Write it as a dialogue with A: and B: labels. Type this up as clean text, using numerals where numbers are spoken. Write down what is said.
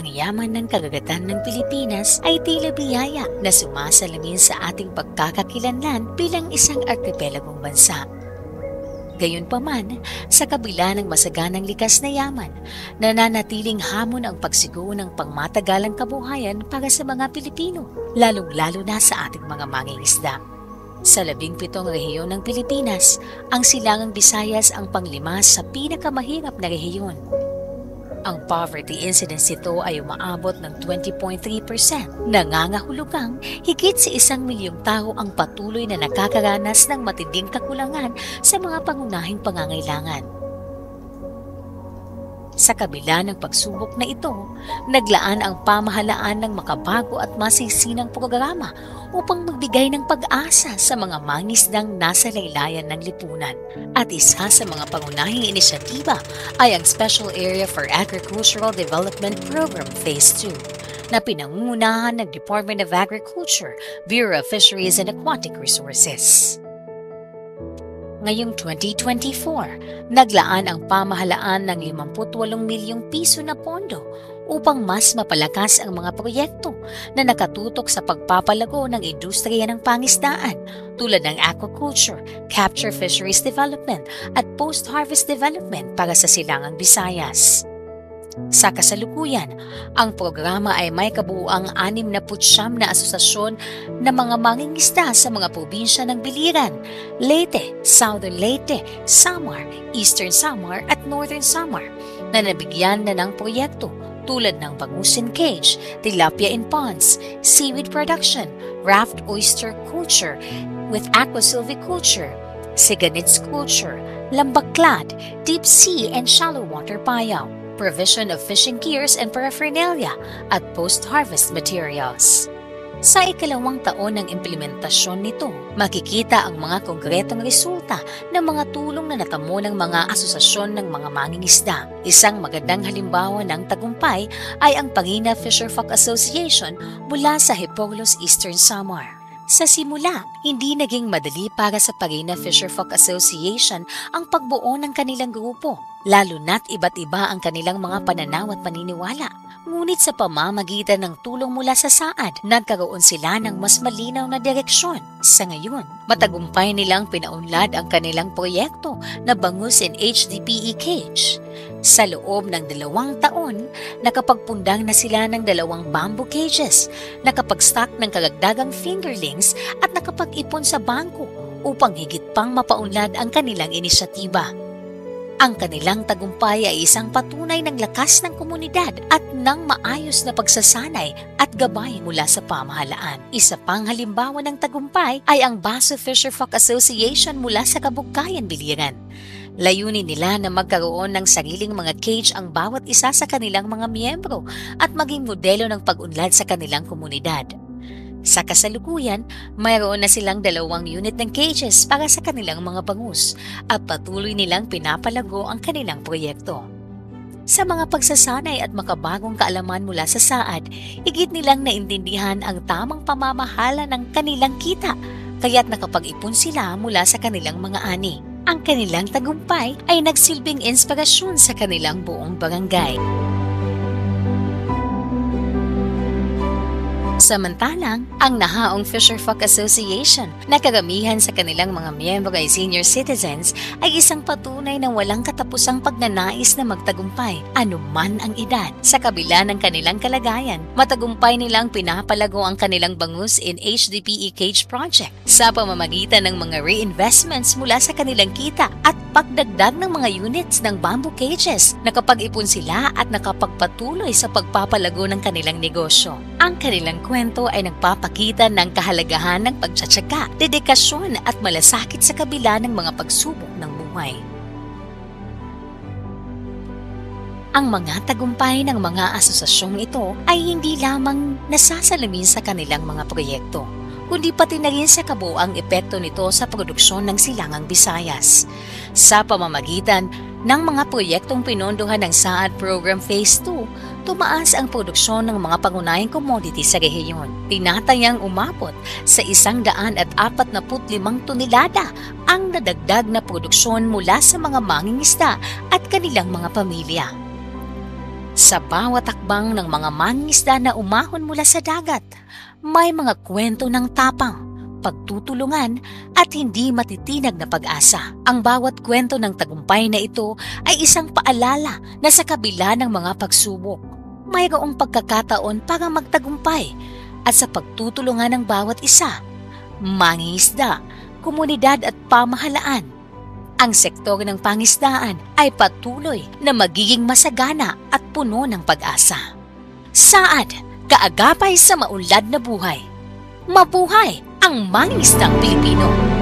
A: Ang yaman ng kagagatan ng Pilipinas ay tila biyaya na sumasalamin sa ating pagkakakilanlan bilang isang archipelagong bansa. Gayunpaman, sa kabila ng masaganang likas na yaman, nananatiling hamon ang pagsigo ng pangmatagalang kabuhayan para sa mga Pilipino, lalong-lalo na sa ating mga mangingisda. Sa 17 rehiyon ng Pilipinas, ang Silangang Visayas ang panglima sa pinakamahirap na rehiyon. Ang poverty incidence nito ay umaabot ng 20.3%. Nangangahulugang higit sa 1 milyong tao ang patuloy na nakakaranas ng matinding kakulangan sa mga pangunahing pangangailangan. Sa kabila ng pagsubok na ito, naglaan ang pamahalaan ng makabago at masisinang programa upang magbigay ng pag-asa sa mga mangisdang nasa laylayan ng lipunan. At isa sa mga pangunahing inisyatiba ay ang Special Area for Agricultural Development Program Phase 2 na pinangungunahan ng Department of Agriculture, Bureau of Fisheries and Aquatic Resources. Ngayong 2024, naglaan ang pamahalaan ng 58 milyong piso na pondo upang mas mapalakas ang mga proyekto na nakatutok sa pagpapalago ng industriya ng pangisdaan tulad ng aquaculture, capture fisheries development at post-harvest development para sa Silangang Visayas. Sa kasalukuyan, ang programa ay may kabuuang 69 na asosasyon ng mga mangingisda sa mga probinsya ng Biliran, Leyte, Southern Leyte, Samar, Eastern Samar at Northern Samar na nabigyan na ng proyekto tulad ng bangus in cage, tilapia in ponds, seaweed production, raft oyster culture with aquasilviculture, siganids culture, lambaklad, deep sea and shallow water payaw, provision of fishing gears and paraphernalia at post-harvest materials. Sa ikalawang taon ng implementasyon nito, makikita ang mga konkretong resulta ng mga tulong na natamo ng mga asosasyon ng mga mangingisda. Isang magandang halimbawa ng tagumpay ay ang Pangina Fisherfolk Association mula sa Hipoglós, Eastern Samar. Sa simula, hindi naging madali para sa Pangina Fisherfolk Association ang pagbuo ng kanilang grupo, lalo na't iba't iba ang kanilang mga pananaw at paniniwala. Ngunit sa pamamagitan ng tulong mula sa SAAD, nagkaroon sila ng mas malinaw na direksyon. Sa ngayon, matagumpay nilang pinaunlad ang kanilang proyekto na bangus in HDPE cage. Sa loob ng 2 taon, nakapagpundang na sila ng 2 bamboo cages, nakapag-stock ng karagdagang fingerlings at nakapag-ipon sa bangko upang higit pang mapaunlad ang kanilang inisyatiba. Ang kanilang tagumpay ay isang patunay ng lakas ng komunidad at ng maayos na pagsasanay at gabay mula sa pamahalaan. Isa pang halimbawa ng tagumpay ay ang Baso Fisherfolk Association mula sa Kabugkayan, Biliran. Layunin nila na magkaroon ng sariling mga cage ang bawat isa sa kanilang mga miyembro at maging modelo ng pag-unlad sa kanilang komunidad. Sa kasalukuyan, mayroon na silang 2 unit ng cages para sa kanilang mga bangus at patuloy nilang pinapalago ang kanilang proyekto. Sa mga pagsasanay at makabagong kaalaman mula sa SAAD, higit nilang naintindihan ang tamang pamamahala ng kanilang kita, kaya't nakapag-ipon sila mula sa kanilang mga ani. Ang kanilang tagumpay ay nagsilbing inspirasyon sa kanilang buong barangay. Samantalang, ang Nahaong Fisherfolk Association na karamihan sa kanilang mga miyembro ay senior citizens ay isang patunay ng walang katapusang pagnanais na magtagumpay, anuman ang edad. Sa kabila ng kanilang kalagayan, matagumpay nilang pinapalago ang kanilang bangus in HDPE cage project sa pamamagitan ng mga reinvestments mula sa kanilang kita at pagdagdag ng mga units ng bamboo cages. Nakapag-ipon sila at nakapagpatuloy sa pagpapalago ng kanilang negosyo. Ang kanilang kwento ay nagpapakita ng kahalagahan ng pagtsatsaga, dedikasyon at malasakit sa kabila ng mga pagsubok ng buhay. Ang mga tagumpay ng mga asosasyong ito ay hindi lamang nasasalamin sa kanilang mga proyekto, kundi pati na rin sa kabuuang epekto nito sa produksyon ng Silangang Visayas. Sa pamamagitan ng mga proyektong pinondohan ng SAAD Program Phase 2, tumaas ang produksyon ng mga pangunahing commodity sa rehiyon. Tinatayang umabot sa 145 tonelada ang nadagdag na produksyon mula sa mga mangingisda at kanilang mga pamilya. Sa bawat akbang ng mga mangingisda na umahon mula sa dagat, may mga kwento ng tapang, pagtutulungan at hindi matitinag na pag-asa. Ang bawat kwento ng tagumpay na ito ay isang paalala na sa kabila ng mga pagsubok, mayroong pagkakataon para magtagumpay at sa pagtutulungan ng bawat isa, mangingisda, komunidad at pamahalaan. Ang sektor ng pangisdaan ay patuloy na magiging masagana at puno ng pag-asa. Saad, kaagapay sa maunlad na buhay. Mabuhay ang mangingisdang Pilipino!